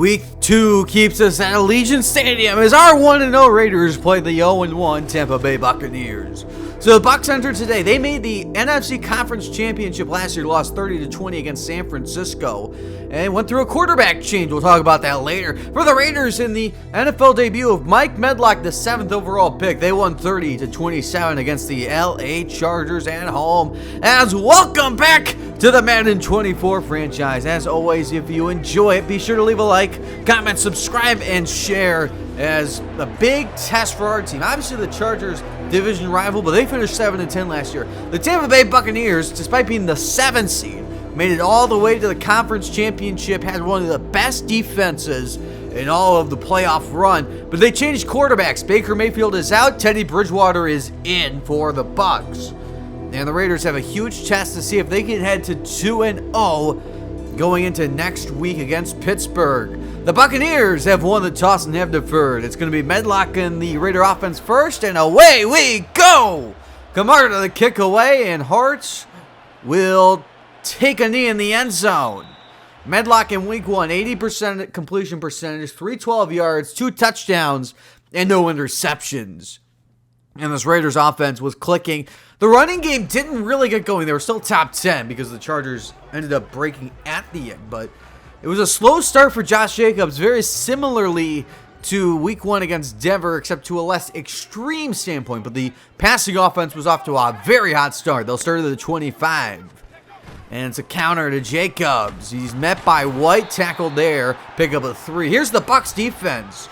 Week 2 keeps us at Allegiant Stadium as our 1-0 Raiders play the 0-1 Tampa Bay Buccaneers. So the Bucs entered today. They made the NFC Conference Championship last year, lost 30-20 against San Francisco, and went through a quarterback change. We'll talk about that later. For the Raiders, in the NFL debut of Mike Medlock, the 7th overall pick, they won 30-27 against the LA Chargers at home. As welcome back to the Madden 24 franchise. As always, if you enjoy it, be sure to leave a like, comment, subscribe, and share as a big test for our team. Obviously, the Chargers division rival, but they finished 7-10 last year. The Tampa Bay Buccaneers, despite being the 7th seed, made it all the way to the conference championship, had one of the best defenses in all of the playoff run, but they changed quarterbacks. Baker Mayfield is out, Teddy Bridgewater is in for the Bucs. And the Raiders have a huge test to see if they can head to 2-0 going into next week against Pittsburgh. The Buccaneers have won the toss and have deferred. It's going to be Medlock and the Raider offense first, and away we go! Kamara to the kick away, and Hart will take a knee in the end zone. Medlock in week 1, 80% completion percentage, 312 yards, 2 touchdowns, and no interceptions. And this Raiders offense was clicking. The running game didn't really get going. They were still top 10 because the Chargers ended up breaking at the end. But it was a slow start for Josh Jacobs, very similarly to week 1 against Denver, except to a less extreme standpoint. But the passing offense was off to a very hot start. They'll start at the 25. And it's a counter to Jacobs. He's met by White, tackled there, pick up a 3. Here's the Bucs defense.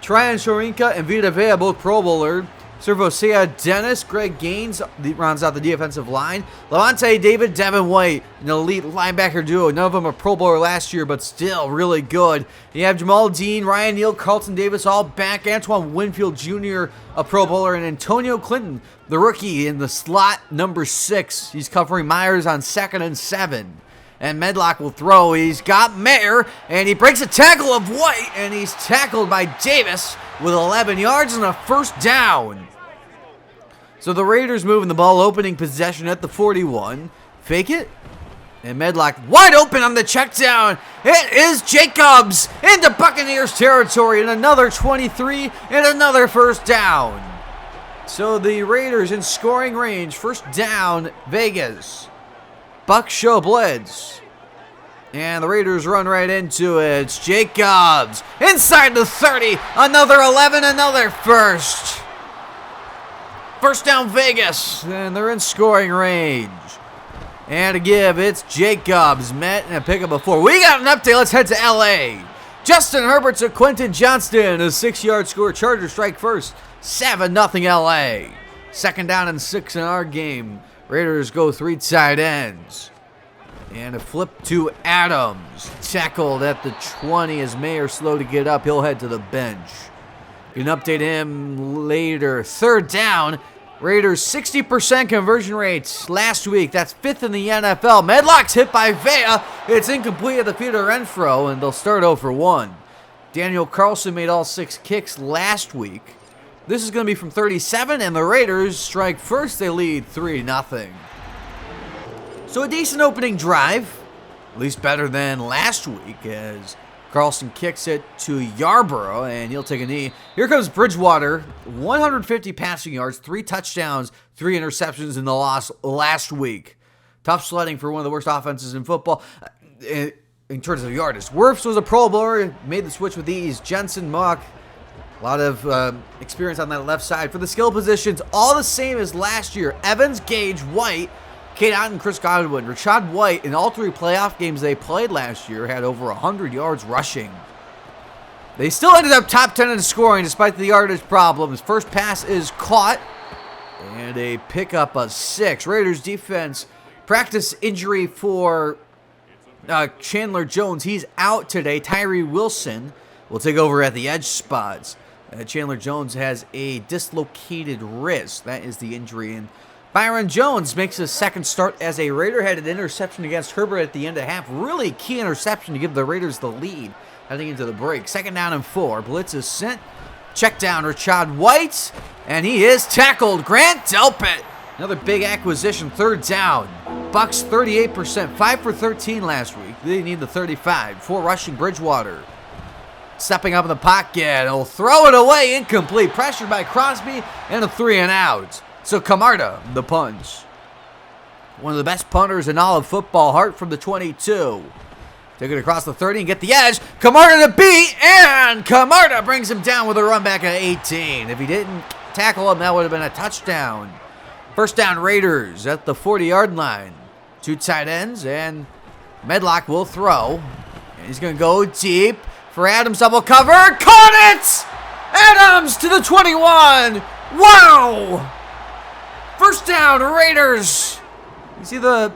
Tryon Shoyinka and Vita Vea, both Pro Bowler. Servosea Dennis, Greg Gaines rounds out the defensive line. Levante David, Devin White, an elite linebacker duo. None of them are Pro Bowler last year, but still really good. You have Jamal Dean, Ryan Neal, Carlton Davis all back. Antoine Winfield Jr., a Pro Bowler, and Antonio Clinton, the rookie in the slot number 6. He's covering Myers on 2nd and 7. And Medlock will throw. He's got Mayer, and he breaks a tackle of White, and he's tackled by Davis with 11 yards and a first down. So the Raiders moving the ball, opening possession at the 41. Fake it. And Medlock wide open on the check down. It is Jacobs into Buccaneers territory, and another 23 and another first down. So the Raiders in scoring range. First down, Vegas. Bucs show blitz. And the Raiders run right into it. It's Jacobs inside the 30. Another 11, another first. First down, Vegas. And they're in scoring range. And to give, it's Jacobs. Met and a pickup of 4. We got an update. Let's head to LA. Justin Herbert to Quentin Johnston. A 6-yard score. Chargers strike first. 7-0 LA. Second down and 6 in our game. Raiders go 3 tight ends. And a flip to Adams. Tackled at the 20 as Mayer slow to get up. He'll head to the bench. You can update him later. Third down. Raiders 60% conversion rates last week. That's 5th in the NFL. Medlock's hit by Vea. It's incomplete at the feet of Renfro, and they'll start 0 for 1. Daniel Carlson made all 6 kicks last week. This is going to be from 37, and the Raiders strike first. They lead 3-0. So a decent opening drive, at least better than last week, as Carlson kicks it to Yarborough, and he'll take a knee. Here comes Bridgewater, 150 passing yards, 3 touchdowns, 3 interceptions in the loss last week. Tough sledding for one of the worst offenses in football in terms of yardage. Wirfs was a Pro Bowler, made the switch with ease. Jensen Mock, a lot of experience on that left side. For the skill positions, all the same as last year. Evans, Gage, White, Kate Otten, Chris Godwin. Rashad White, in all 3 playoff games they played last year, had over 100 yards rushing. They still ended up top 10 in scoring despite the yardage problems. First pass is caught, and a pickup of 6. Raiders defense, practice injury for Chandler Jones. He's out today. Tyree Wilson will take over at the edge spots. Chandler Jones has a dislocated wrist. That is the injury. And Byron Jones makes his second start as a Raider. Had an interception against Herbert at the end of half. Really key interception to give the Raiders the lead heading into the break. Second down and 4. Blitz is sent. Check down Rashad White. And he is tackled. Grant Delpit. Another big acquisition. Third down. Bucs 38%. 5 for 13 last week. They need the 35. 4 rushing Bridgewater. stepping up in the pocket. He'll throw it away, incomplete. Pressured by Crosby, and a 3-and-out. So Camarda, the punch. One of the best punters in all of football. Hart from the 22. Take it across the 30 and get the edge. Camarda to beat, and Camarda brings him down with a run back at 18. If he didn't tackle him, that would have been a touchdown. First down, Raiders at the 40-yard line. 2 tight ends, and Medlock will throw. And he's going to go deep for Adams, double cover. Caught it! Adams to the 21. Wow! First down, Raiders. You see the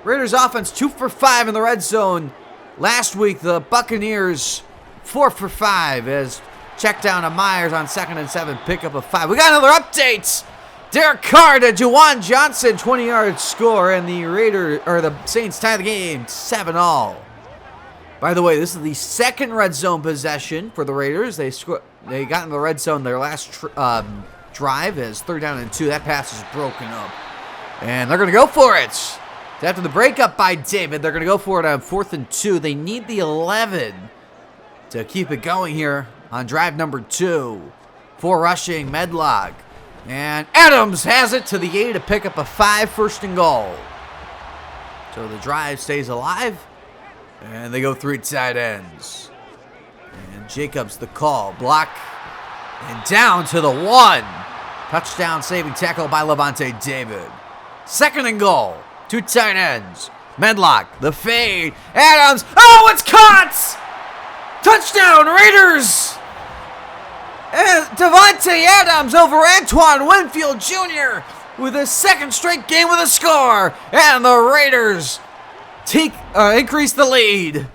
Raiders offense 2 for 5 in the red zone. Last week, the Buccaneers 4 for 5 as check down to Myers on 2nd and 7, pick up a 5. We got another update. Derek Carr to Juwan Johnson, 20-yard score, and the Saints tie the game 7-all. By the way, this is the second red zone possession for the Raiders. They got in the red zone their last drive as 3rd down and 2. That pass is broken up, and they're going to go for it. After the breakup by David, they're going to go for it on 4th and 2. They need the 11 to keep it going here on drive number 2. 4 rushing, Medlock. And Adams has it to the 80 to pick up a 5, 1st and goal. So the drive stays alive. And they go 3 tight ends. And Jacobs the call. Block. And down to the 1. Touchdown saving tackle by Levante David. 2nd and goal. 2 tight ends. Medlock, the fade. Adams. Oh, it's caught! Touchdown, Raiders! And Devontae Adams over Antoine Winfield Jr. with his 2nd straight game with a score. And the Raiders increase the lead.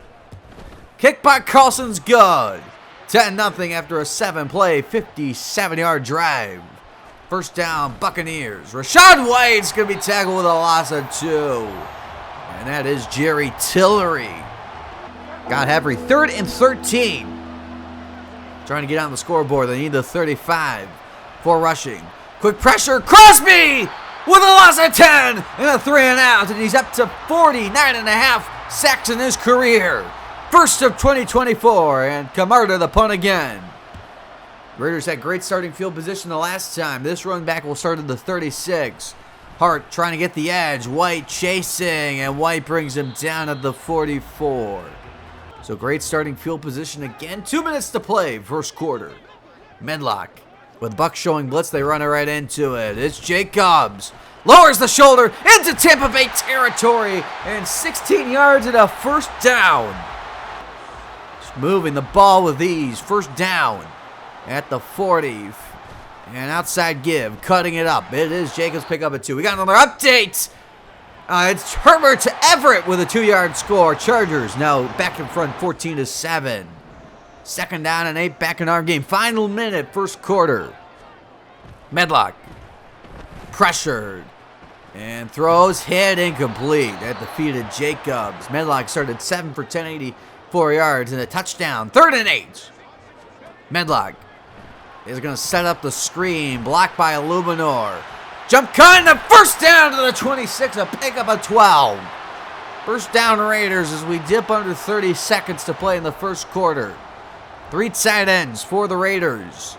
Kick by Carlson's good. 10-0 after a 7-play, 57-yard drive. First down, Buccaneers. Rachaad White's going to be tackled with a loss of 2. And that is Jerry Tillery. Got every 3rd and 13. Trying to get on the scoreboard. They need the 35. 4 rushing. Quick pressure. Crosby with a loss of 10 and a 3-and-out. And he's up to 49.5 sacks in his career. First of 2024. And Camarda the punt again. Raiders had great starting field position the last time. This run back will start at the 36. Hart trying to get the edge. White chasing. And White brings him down at the 44. So great starting field position again. 2 minutes to play, first quarter. Medlock with Buck showing blitz. They run it right into it. It's Jacobs. Lowers the shoulder into Tampa Bay territory. And 16 yards and a 1st down. Just moving the ball with ease. 1st down at the 40. And outside give. Cutting it up. It is Jacobs pick up at 2. We got another update. It's Herbert to Everett with a 2-yard score. Chargers now back in front 14-7. 2nd down and 8 back in our game. Final minute, first quarter. Medlock pressured and throws hit incomplete at the feet of Jacobs. Medlock started 7 for 10, 84 yards and a touchdown. 3rd and 8. Medlock is going to set up the screen. Blocked by Illuminor. Jump cut and a 1st down to the 26, a pick up of 12. 1st down Raiders as we dip under 30 seconds to play in the first quarter. 3 tight ends for the Raiders.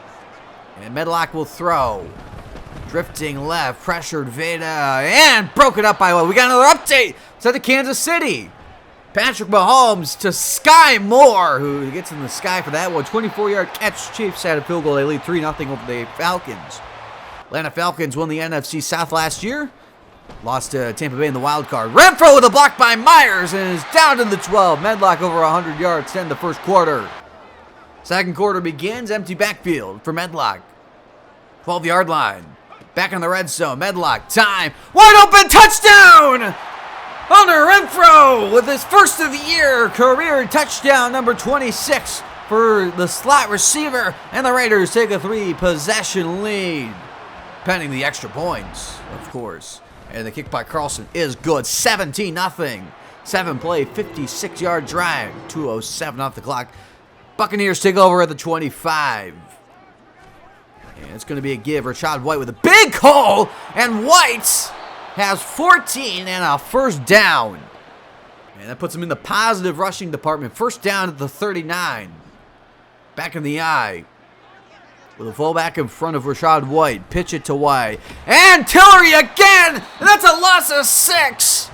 And Medlock will throw. Drifting left, pressured Veda, and broken up by what? We got another update. It's at the Kansas City. Patrick Mahomes to Sky Moore, who gets in the sky for that one. 24-yard catch. Chiefs had a field goal. They lead 3-0 over the Falcons. Atlanta Falcons won the NFC South last year. Lost to Tampa Bay in the wild card. Renfro with a block by Myers and is down to the 12. Medlock over 100 yards to end the first quarter. Second quarter begins. Empty backfield for Medlock. 12-yard line. Back in the red zone. Medlock. Time. Wide open. Touchdown! Hunter Renfro with his 1st of the year. Career touchdown number 26 for the slot receiver. And the Raiders take a 3-possession lead. Pending the extra points, of course. And the kick by Carlson is good. 17-0. 7-play, 56-yard drive. 2:07 off the clock. Buccaneers take over at the 25. And it's going to be a give. Rachaad White with a big hole. And White has 14 and a 1st down. And that puts him in the positive rushing department. 1st down at the 39. Back in the eye. With a fullback in front of Rachaad White. Pitch it to White. And Tillery again! And that's a loss of 6!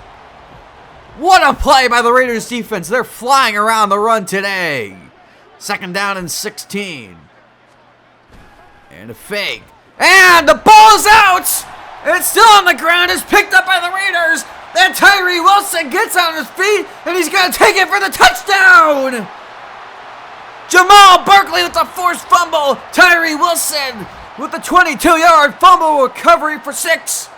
What a play by the Raiders defense. They're flying around the run today. 2nd down and 16. And a fake. And the ball is out! It's still on the ground. It's picked up by the Raiders. And Tyree Wilson gets on his feet. And he's going to take it for the touchdown! Jamal Barkley with the forced fumble. Tyree Wilson with the 22-yard fumble recovery for 6.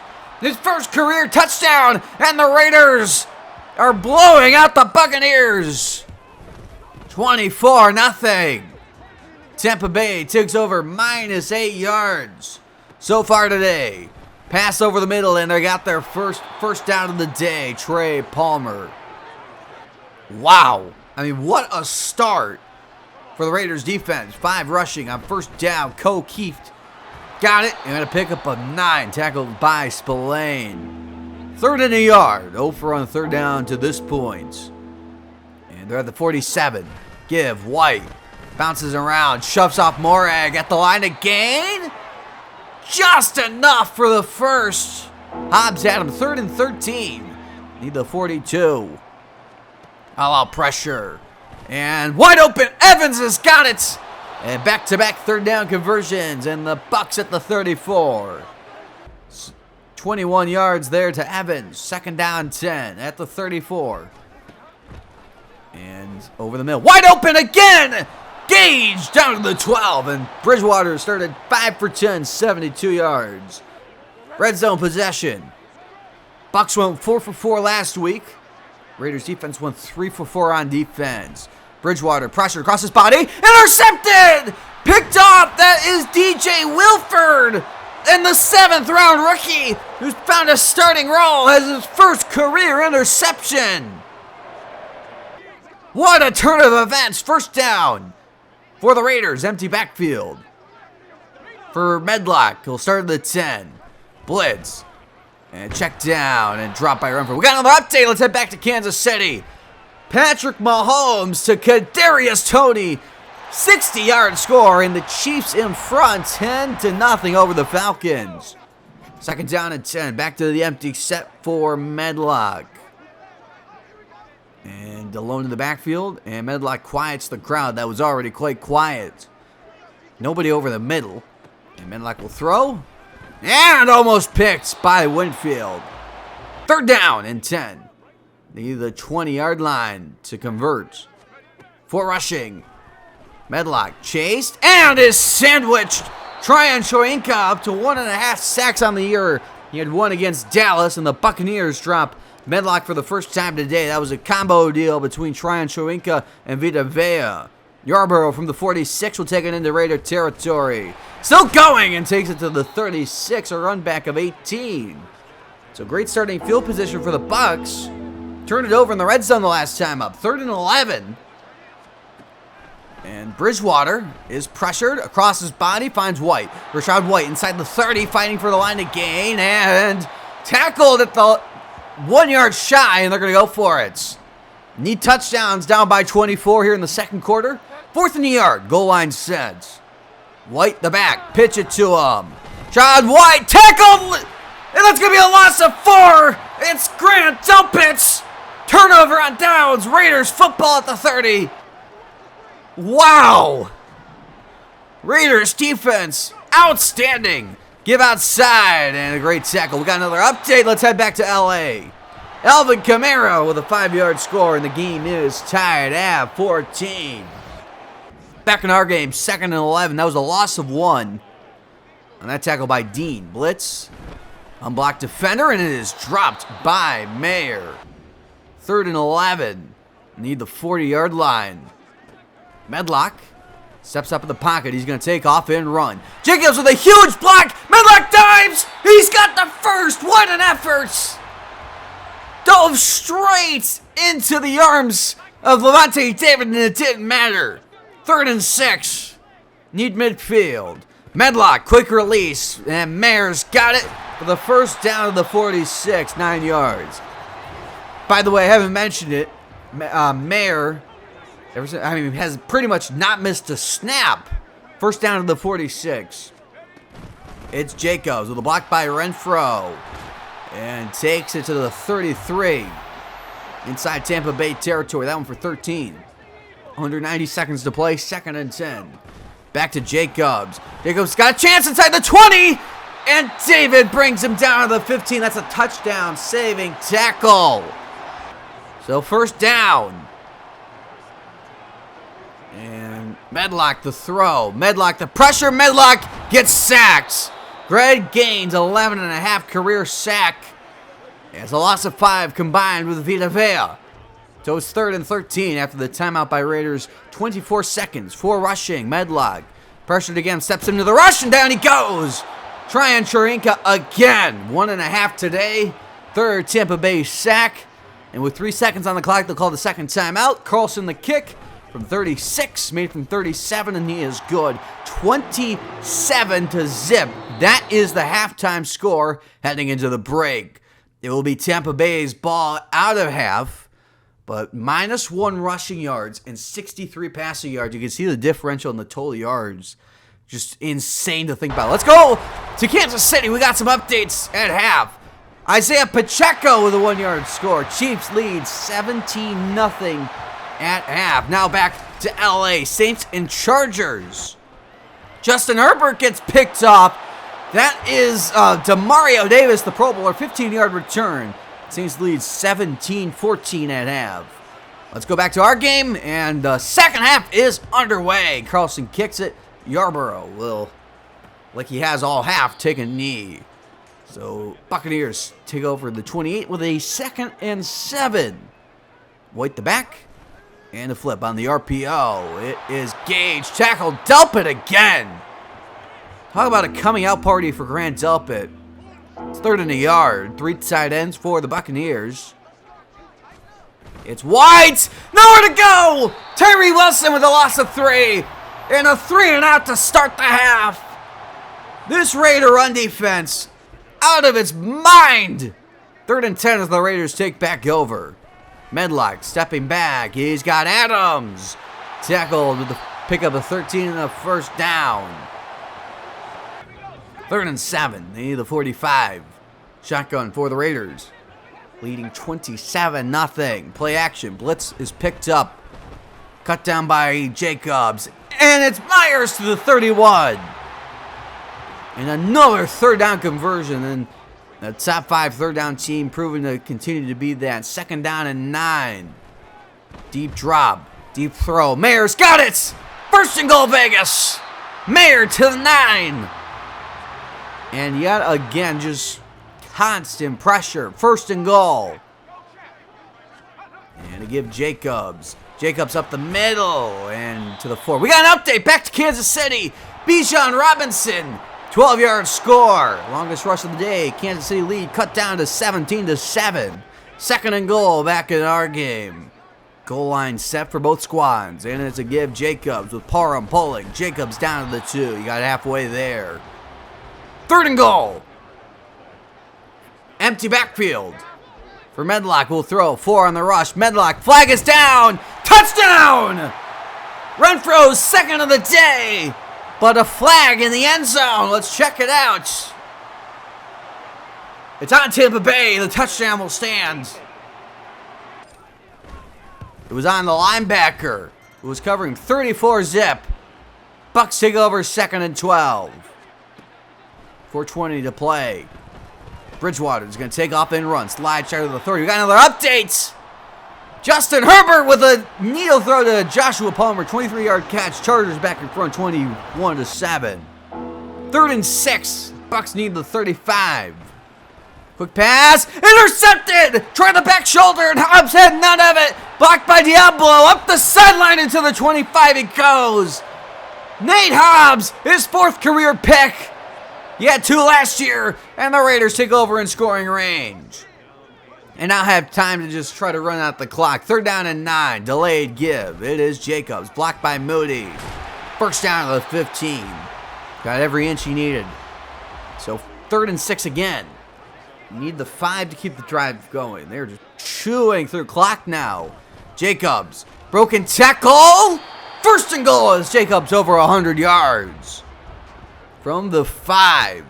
His first career touchdown. And the Raiders are blowing out the Buccaneers. 24-0. Tampa Bay takes over -8 yards so far today. Pass over the middle, and they got their first down of the day. Trey Palmer. Wow. I mean, what a start for the Raiders defense. 5 rushing on 1st down. Keith got it. And a pickup of 9. Tackled by Spillane. 3rd and a yard. 0 for on 3rd down to this point. And they're at the 47. Give. White. Bounces around. Shoves off Morag at the line of gain. Just enough for the first. Hobbs had him. 3rd and 13. Need the 42. All out pressure. And wide open. Evans has got it. And back-to-back 3rd down conversions. And the Bucs at the 34. 21 yards there to Evans. 2nd down 10 at the 34. And over the middle. Wide open again. Gage down to the 12. And Bridgewater started 5 for 10. 72 yards. Red zone possession. Bucs went 4 for 4 last week. Raiders defense went 3 for 4 on defense. Bridgewater pressure across his body. Intercepted! Picked off. That is DJ Wilford. And the 7th round rookie who's found a starting role has his first career interception. What a turn of events. 1st down for the Raiders. Empty backfield. For Medlock, he'll start at the 10. Blitz. And check down and drop by Renfrew. We got another update. Let's head back to Kansas City. Patrick Mahomes to Kadarius Toney. 60-yard score, and the Chiefs in front 10-0 over the Falcons. 2nd down and 10. Back to the empty set for Medlock. And alone in the backfield, and Medlock quiets the crowd that was already quite quiet. Nobody over the middle. And Medlock will throw. And almost picked by Winfield. 3rd down and 10. They need the 20-yard line to convert. 4 rushing. Medlock chased and is sandwiched. Tryon Shoyinka up to 1.5 sacks on the year. He had 1 against Dallas, and the Buccaneers drop Medlock for the first time today. That was a combo deal between Tryon Shoyinka and Vita Vea. Yarborough from the 46 will take it into Raider territory. Still going and takes it to the 36, a run back of 18. So great starting field position for the Bucs. Turned it over in the red zone the last time up. 3rd and 11. And Bridgewater is pressured across his body, finds White. Rachaad White inside the 30, fighting for the line to gain, and tackled at the 1 yard shy, and they're going to go for it. Need touchdowns, down by 24 here in the 2nd quarter. 4th and a yard, goal line set. White the back, pitch it to him. Rachaad White tackled, and that's going to be a loss of 4. It's Grant Delpit. Turnover on downs, Raiders football at the 30. Wow! Raiders defense, outstanding. Give outside, and a great tackle. We got another update. Let's head back to L.A. Alvin Kamara with a 5-yard score, and the game is tied at 14. Back in our game, 2nd and 11. That was a loss of 1. And that tackle by Dean. Blitz, unblocked defender, and it is dropped by Mayer. 3rd and 11. Need the 40-yard line. Medlock steps up in the pocket. He's going to take off and run. Jacobs with a huge block. Medlock dives. He's got the first. What an effort. Dove straight into the arms of Levante David, and it didn't matter. 3rd and 6. Need midfield. Medlock, quick release. And Mayer's got it for the first down of the 46. 9 yards. By the way, I haven't mentioned it. Mayer Has pretty much not missed a snap. First down to the 46. It's Jacobs with a block by Renfro. And takes it to the 33. Inside Tampa Bay territory. That one for 13. Under 90 seconds to play. 2nd and 10. Back to Jacobs. Jacobs got a chance inside the 20. And David brings him down to the 15. That's a touchdown saving tackle. So first down. And Medlock the throw. Medlock the pressure. Medlock gets sacked. Greg Gaines, 11.5 career sack. It's a loss of 5 combined with Vita Vea. So it's 3rd and 13 after the timeout by Raiders. 24 seconds for rushing. Medlock pressured again, steps into the rush, and down he goes. Tryon Churinka again. 1.5 today. 3rd Tampa Bay sack. And with 3 seconds on the clock, they'll call the second timeout. Carlson the kick from 36, made from 37, and he is good. 27-0. That is the halftime score heading into the break. It will be Tampa Bay's ball out of half, but -1 rushing yards and 63 passing yards. You can see the differential in the total yards. Just insane to think about. Let's go to Kansas City. We got some updates at half. Isaiah Pacheco with a 1-yard score. Chiefs lead 17-0 at half. Now back to LA. Saints and Chargers. Justin Herbert gets picked off. That is Demario Davis, the Pro Bowler, 15-yard return. Saints lead 17-14 at half. Let's go back to our game, and the second half is underway. Carlson kicks it. Yarborough will, like he has all half, take a knee. So Buccaneers take over the 28 with a 2nd and 7. White the back. And a flip on the RPO. It is Gage. Tackle Delpit again. Talk about a coming out party for Grant Delpit. It's 3rd and a yard. 3 tight ends for the Buccaneers. It's White. Nowhere to go. Tyree Wilson with a loss of 3. And a 3 and out to start the half. This Raider run defense out of its mind. 3rd and 10 as the Raiders take back over. Medlock stepping back. He's got Adams. Tackled with the pickup of 13 and a first down. 3rd and 7. They need the 45. Shotgun for the Raiders. Leading 27-0. Play action. Blitz is picked up. Cut down by Jacobs. And it's Myers to the 31. And another 3rd down conversion. And the top 5 3rd down team proving to continue to be that. 2nd down and 9. Deep drop. Deep throw. Mayer's got it. 1st and goal, Vegas. Mayer to the 9. And yet again, just constant pressure. 1st and goal. And to give Jacobs. Jacobs up the middle and to the 4. We got an update. Back to Kansas City. Bijan Robinson. 12-yard score. Longest rush of the day. Kansas City lead cut down to 17-7. 2nd and goal back in our game. Goal line set for both squads. And it's a give Jacobs with Parham pulling. Jacobs down to the 2. You got halfway there. 3rd and goal. Empty backfield. For Medlock, will throw. 4 on the rush. Medlock, flag is down. Touchdown! Renfro's 2nd of the day. But a flag in the end zone. Let's check it out. It's on Tampa Bay. The touchdown will stand. It was on the linebacker, who was covering 34 zip. Bucks take over 2nd and 12. 4:20 to play. Bridgewater's going to take off and run. Slide shot to the 30. We got another update. Justin Herbert with a needle throw to Joshua Palmer. 23-yard catch. Chargers back in front, 21-7. 3rd and 6. Bucks need the 35. Quick pass. Intercepted. Try the back shoulder, and Hobbs had none of it. Blocked by Daboll. Up the sideline into the 25 it goes. Nate Hobbs, his 4th career pick. He had 2 last year, and the Raiders take over in scoring range. And now have time to just try to run out the clock. 3rd down and 9. Delayed give. It is Jacobs. Blocked by Moody. 1st down to the 15. Got every inch he needed. So 3rd and 6 again. You need the 5 to keep the drive going. They're just chewing through clock now. Jacobs Broken tackle. First and goal as Jacobs over 100 yards. From the 5.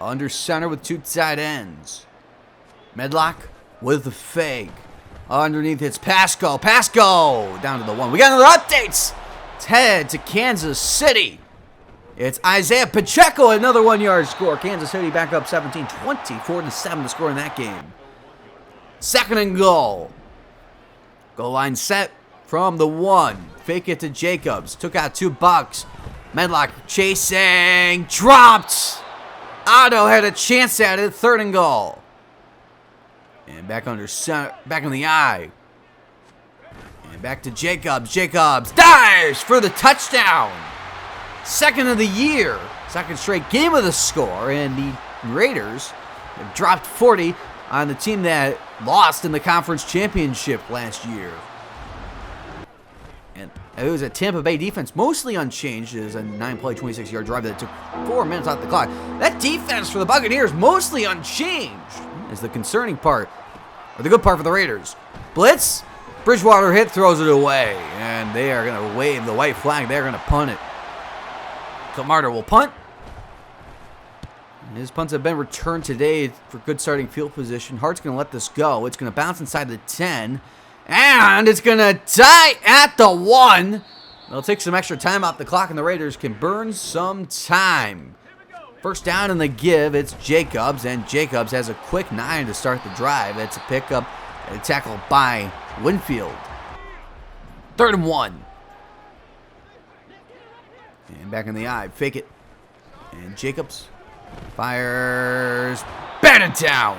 Under center with 2 tight ends. Medlock with the fake. Underneath it's Pasco. Pasco down to the 1. We got another updates. It's head to Kansas City. It's Isaiah Pacheco, another 1-yard score. Kansas City back up 17, 24-7 to score in that game. Second and goal. Goal line set from the 1. Fake it to Jacobs. Took out 2 Bucks. Medlock chasing. Dropped. Otto had a chance at it. Third and goal. And back under center. Back in the eye. And back to Jacobs. Jacobs dives for the touchdown. Second of the year. Second straight game of the score. And the Raiders have dropped 40 on the team that lost in the conference championship last year. And it was a Tampa Bay defense mostly unchanged. It was a 9-play, 26-yard drive that took 4 minutes off the clock. That defense for the Buccaneers mostly unchanged is the concerning part, or the good part for the Raiders. Blitz, Bridgewater hit, throws it away, and they are going to wave the white flag. They're going to punt it. Camarda will punt. His punts have been returned today for good starting field position. Hart's going to let this go. It's going to bounce inside the 10. And it's going to die at the 1. It'll take some extra time off the clock, and the Raiders can burn some time. First down in the give, it's Jacobs, and Jacobs has a quick 9 to start the drive. It's a pickup and a tackle by Winfield. Third and 1. And back in the eye, fake it. And Jacobs fires, batted down.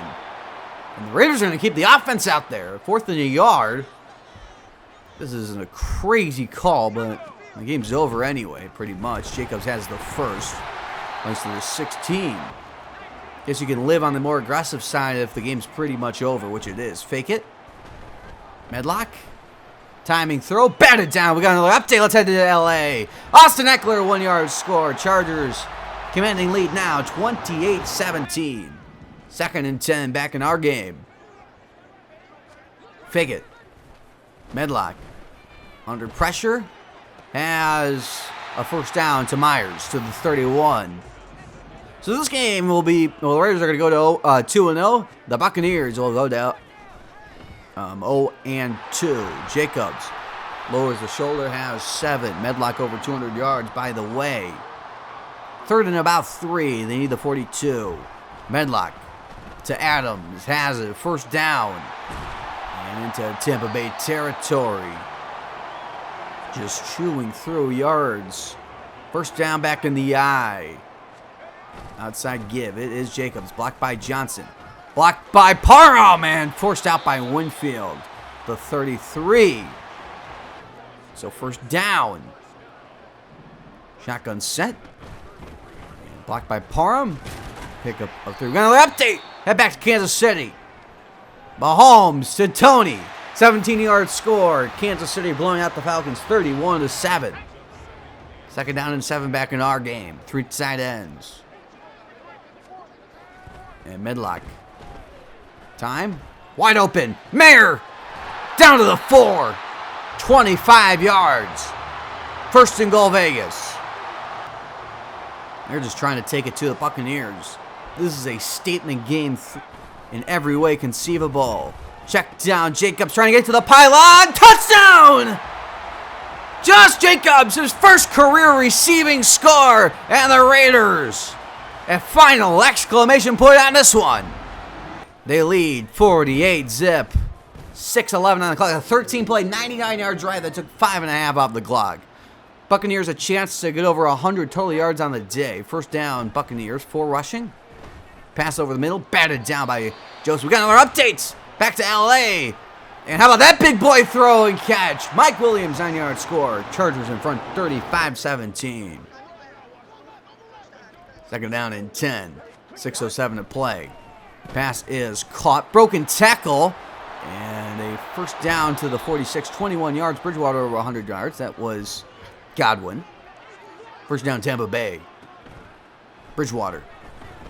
And the Raiders are going to keep the offense out there. 4th and a yard. This isn't a crazy call, but the game's over anyway, pretty much. Jacobs has the first. Runs to the 16. Guess you can live on the more aggressive side if the game's pretty much over, which it is. Fake it. Medlock. Timing throw. Batted down. We got another update. Let's head to L.A. Austin Eckler, 1-yard score. Chargers commanding lead now, 28-17. Second and 10 back in our game. Fake it. Medlock. Under pressure. Has a first down to Myers to the 31. So this game will be, well, the Raiders are going to go to 2-0. The Buccaneers will go to 0-2. Jacobs lowers the shoulder, has 7. Medlock over 200 yards, by the way. Third and about 3. They need the 42. Medlock to Adams, has it. First down. And into Tampa Bay territory. Just chewing through yards. First down back in the eye. Outside give. It is Jacobs. Blocked by Johnson. Blocked by Parham, man. Forced out by Winfield. The 33. So first down. Shotgun set. And blocked by Parham. Pick up a 3. We got another update. Head back to Kansas City. Mahomes to Tony. 17-yard score. Kansas City blowing out the Falcons 31-7. Second down and 7 back in our game. 3 tight ends. And Medlock. Time. Wide open. Mayer. Down to the 4. 25 yards. First and goal, Vegas. They're just trying to take it to the Buccaneers. This is a statement game in every way conceivable. Check down. Jacobs trying to get to the pylon. Touchdown! Josh Jacobs, his first career receiving score. And the Raiders, a final exclamation point on this one. They lead 48-zip. 6:11 on the clock. A 13-play, 99-yard drive that took 5.5 off the clock. Buccaneers a chance to get over 100 total yards on the day. First down, Buccaneers. 4 rushing. Pass over the middle. Batted down by Joseph. We got another updates. Back to L.A. And how about that big boy throw and catch? Mike Williams, 9-yard score. Chargers in front, 35-17. Second down and 10. 6:07 to play. Pass is caught. Broken tackle. And a first down to the 46. 21 yards. Bridgewater over 100 yards. That was Godwin. First down, Tampa Bay. Bridgewater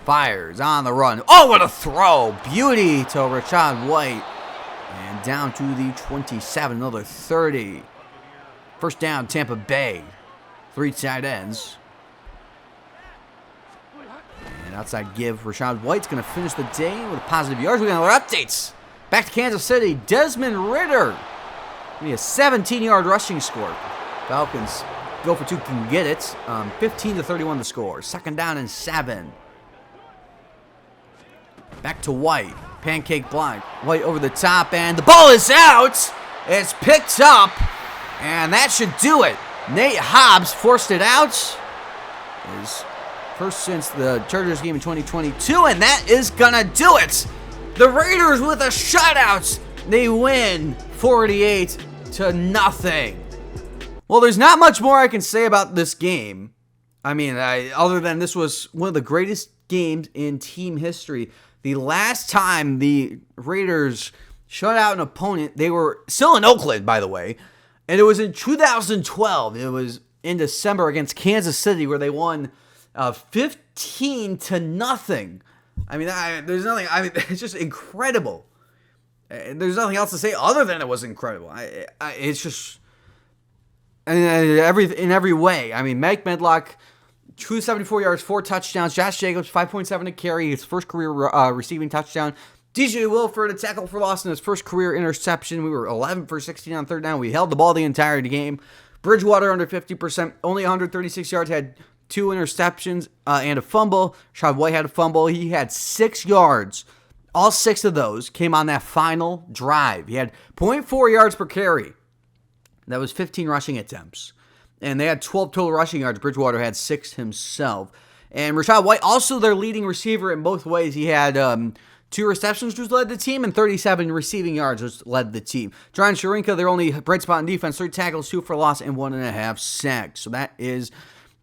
fires on the run. Oh, what a throw. Beauty to Rashad White. And down to the 27. Another 30. First down, Tampa Bay. 3 tight ends. And outside give, Rachaad White's going to finish the day with positive yards. We got other updates. Back to Kansas City. Desmond Ridder. We a 17-yard rushing score. Falcons go for 2, can get it. 15-31 the score. Second down and 7. Back to White. Pancake block. White over the top, and the ball is out. It's picked up, and that should do it. Nate Hobbs forced it out. His first since the Chargers game in 2022, and that is gonna do it. The Raiders with a shutout. They win 48-0. Well, there's not much more I can say about this game. I mean, other than this was one of the greatest games in team history. The last time the Raiders shut out an opponent, they were still in Oakland, by the way, and it was in 2012. It was in December against Kansas City where they won 15-0. I mean, there's nothing. I mean, it's just incredible. There's nothing else to say other than it was incredible. It's just in every way. I mean, Mike Medlock, 274 yards, 4 touchdowns. Josh Jacobs, 5.7 a carry, his first career receiving touchdown. DJ Wilford, a tackle for loss in his first career interception. We were 11 for 16 on third down. We held the ball the entire game. Bridgewater under 50%, only 136 yards, had 2 interceptions and a fumble. Rachaad White had a fumble. He had 6 yards. All 6 of those came on that final drive. He had 0.4 yards per carry. That was 15 rushing attempts. And they had 12 total rushing yards. Bridgewater had 6 himself. And Rachaad White, also their leading receiver in both ways. He had 2 receptions, which led the team, and 37 receiving yards, which led the team. John Sharinka, their only bright spot in defense, 3 tackles, 2 for loss, and 1.5 sacks. So that is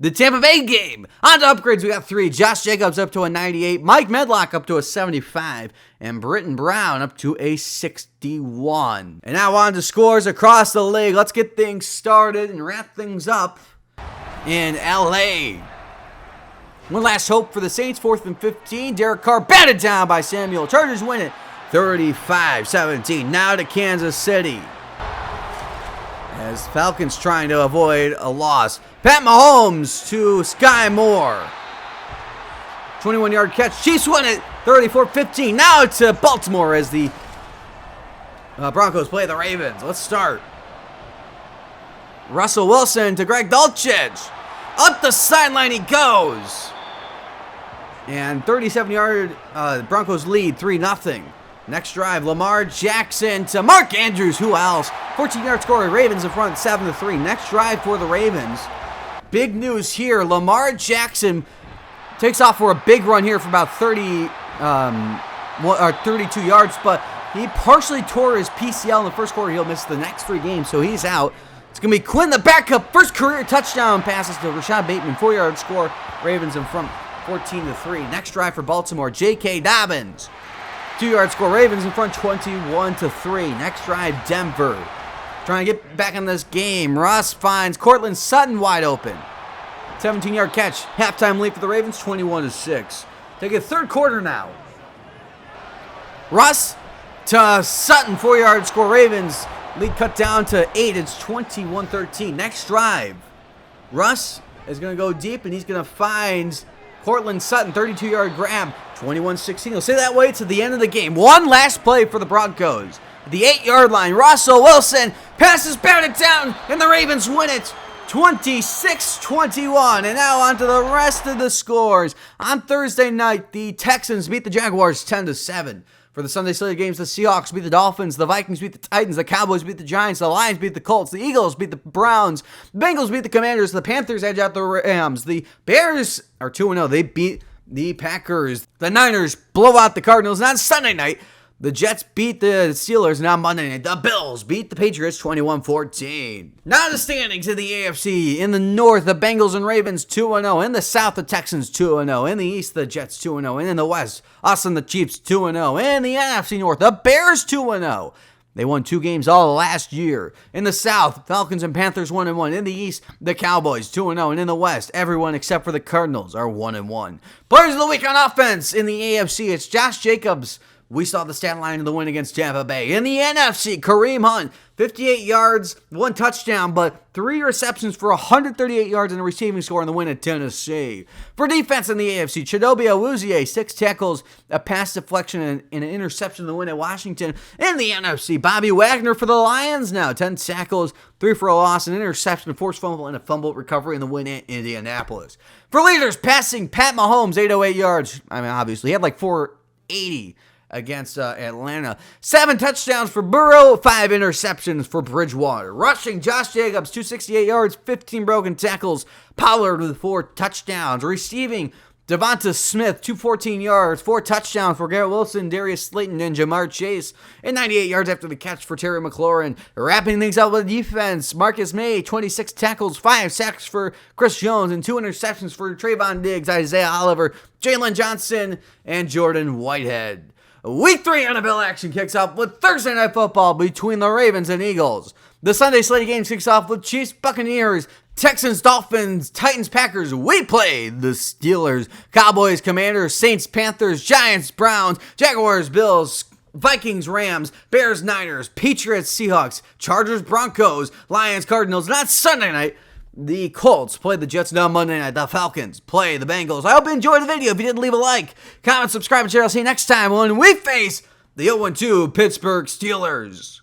the Tampa Bay game. On to upgrades, we got 3. Josh Jacobs up to a 98. Mike Medlock up to a 75. And Britton Brown up to a 61. And now on to scores across the league. Let's get things started and wrap things up in L.A. One last hope for the Saints. 4th and 15. Derek Carr batted down by Samuel. Chargers win it 35-17. Now to Kansas City, as Falcons trying to avoid a loss. Pat Mahomes to Sky Moore. 21-yard catch. Chiefs win it 34-15. Now to Baltimore as the Broncos play the Ravens. Let's start. Russell Wilson to Greg Dulcich. Up the sideline he goes. And 37-yard Broncos lead 3-0. Next drive, Lamar Jackson to Mark Andrews. Who else? 14-yard score. Ravens in front 7-3. Next drive for the Ravens. Big news here. Lamar Jackson takes off for a big run here for about 32 yards, but he partially tore his PCL in the first quarter. He'll miss the next 3 games, so he's out. It's going to be Quinn, the backup. First career touchdown passes to Rashad Bateman. 4-yard score. Ravens in front 14-3. Next drive for Baltimore. J.K. Dobbins. 2-yard score. Ravens in front 21-3. Next drive, Denver. Trying to get back in this game. Russ finds Cortland Sutton wide open. 17-yard catch. Halftime lead for the Ravens, 21-6. Take a third quarter now. Russ to Sutton. 4-yard score. Ravens lead cut down to 8. It's 21-13. Next drive. Russ is going to go deep, and he's going to find Cortland Sutton. 32-yard grab. 21-16. He'll stay that way to the end of the game. One last play for the Broncos. The 8-yard line. Russell Wilson passes batted down, and the Ravens win it 26-21. And now on to the rest of the scores. On Thursday night, the Texans beat the Jaguars 10-7. For the Sunday slate games, the Seahawks beat the Dolphins, the Vikings beat the Titans, the Cowboys beat the Giants, the Lions beat the Colts, the Eagles beat the Browns, the Bengals beat the Commanders, the Panthers edge out the Rams, the Bears are 2-0. They beat the Packers. The Niners blow out the Cardinals. And on Sunday night, the Jets beat the Steelers. And on Monday night, the Bills beat the Patriots 21-14. Now the standings in the AFC. In the North, the Bengals and Ravens 2-0. In the South, the Texans 2-0. In the East, the Jets 2-0. And in the West, us and the Chiefs 2-0. In the NFC North, the Bears 2-0. They won 2 games all last year. In the South, Falcons and Panthers 1-1. In the East, the Cowboys 2-0. And in the West, everyone except for the Cardinals are 1-1. Players of the week on offense in the AFC, it's Josh Jacobs we saw the stat line in the win against Tampa Bay. In the NFC, Kareem Hunt, 58 yards, 1 touchdown, but 3 receptions for 138 yards and a receiving score in the win at Tennessee. For defense in the AFC, Chidobe Awuzie, 6 tackles, a pass deflection, and an interception in the win at Washington. In the NFC, Bobby Wagner for the Lions now, 10 tackles, 3 for a loss, an interception, a forced fumble, and a fumble recovery in the win at Indianapolis. For leaders, passing, Pat Mahomes, 808 yards. I mean, obviously, he had like 480 against Atlanta. 7 touchdowns for Burrow, 5 interceptions for Bridgewater. Rushing, Josh Jacobs, 268 yards, 15 broken tackles. Pollard with 4 touchdowns. Receiving, Devonta Smith, 214 yards, 4 touchdowns for Garrett Wilson, Darius Slayton, and Jamar Chase, and 98 yards after the catch for Terry McLaurin. Wrapping things up with defense, Marcus May, 26 tackles, 5 sacks for Chris Jones, and 2 interceptions for Trayvon Diggs, Isaiah Oliver, Jalen Johnson, and Jordan Whitehead. Week 3 NFL action kicks off with Thursday Night Football between the Ravens and Eagles. The Sunday slate games kicks off with Chiefs, Buccaneers, Texans, Dolphins, Titans, Packers. We play the Steelers, Cowboys, Commanders, Saints, Panthers, Giants, Browns, Jaguars, Bills, Vikings, Rams, Bears, Niners, Patriots, Seahawks, Chargers, Broncos, Lions, Cardinals. Not Sunday night. The Colts play the Jets now Monday night. The Falcons play the Bengals. I hope you enjoyed the video. If you didn't, leave a like, comment, subscribe, and share. I'll see you next time when we face the 0-2 Pittsburgh Steelers.